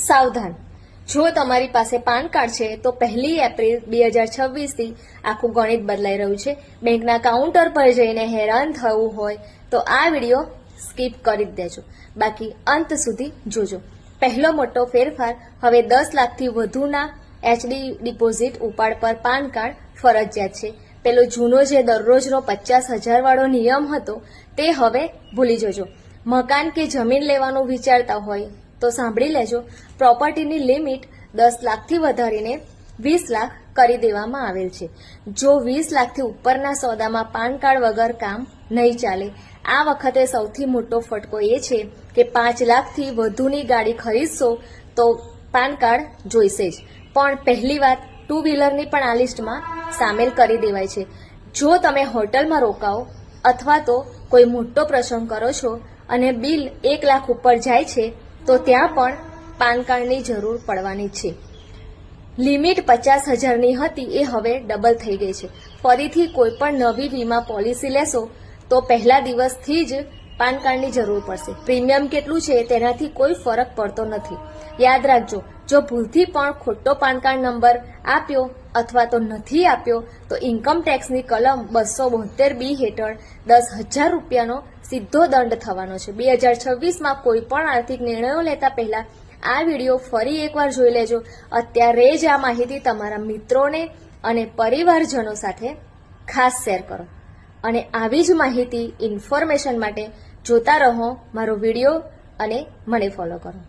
સાવધાન, જો તમારી પાસે પાન કાર્ડ છે તો 1 એપ્રિલ 2026 થી આખું ગણિત બદલાઈ રહ્યું છે. બેંકના કાઉન્ટર પર જઈને હેરાન થવું હોય તો આ વિડીયો સ્કીપ કરી જ દેજો, બાકી અંત સુધી જોજો. પહેલો મોટો ફેરફાર, હવે 10 લાખથી વધુના એચડી ડિપોઝિટ ઉપાડ પર પાન કાર્ડ ફરજિયાત છે. પેલો જૂનો જે દરરોજનો 50,000 વાળો નિયમ હતો તે હવે ભૂલી જજો. મકાન કે જમીન લેવાનું વિચારતા હોય તો સાંભળી લેજો, પ્રોપર્ટીની લિમિટ 10 લાખથી વધારીને 20 લાખ કરી દેવામાં આવેલ છે. જો 20 લાખથી ઉપરના સોદામાં પાન કાર્ડ વગર કામ નહીં ચાલે. આ વખતે સૌથી મોટો ફટકો એ છે કે 5 લાખથી વધુની ગાડી ખરીદશો તો પાન કાર્ડ જોઈશે જ. પણ પહેલી વાત, 2 વ્હીલરની પણ આ લિસ્ટમાં સામેલ કરી દેવાય છે. જો તમે હોટલમાં રોકાઓ અથવા તો કોઈ મોટો પ્રસંગ કરો છો અને બિલ 1 લાખ ઉપર જાય છે તો ત્યાં પણ પાન કાર્ડની જરૂર પડવાની છે. લિમિટ 50,000ની હતી એ હવે ડબલ થઈ ગઈ છે. ફરીથી કોઈ પણ નવી વીમા પોલિસી લેશો તો પહેલા દિવસથી જ પાન કાર્ડની જરૂર પડશે. પ્રીમિયમ કેટલું છે તેનાથી કોઈ ફરક પડતો નથી. યાદ રાખજો, જો ભૂલથી પણ ખોટો પાન કાર્ડ નંબર આપ્યો અથવા તો નથી આપ્યો તો ઇન્કમ ટેક્સની કલમ 272B હેઠળ 10,000 રૂપિયાનો સીધો દંડ થવાનો છે. 2026માં કોઈ પણ આર્થિક નિર્ણયો લેતા પહેલા આ વિડીયો ફરી એકવાર જોઈ લેજો. અત્યારે જ આ માહિતી તમારા મિત્રોને અને પરિવારજનો સાથે ખાસ શેર કરો. અને આવી જ માહિતી, ઇન્ફોર્મેશન માટે જોતા રહો મારો વિડીયો અને મને ફોલો કરો.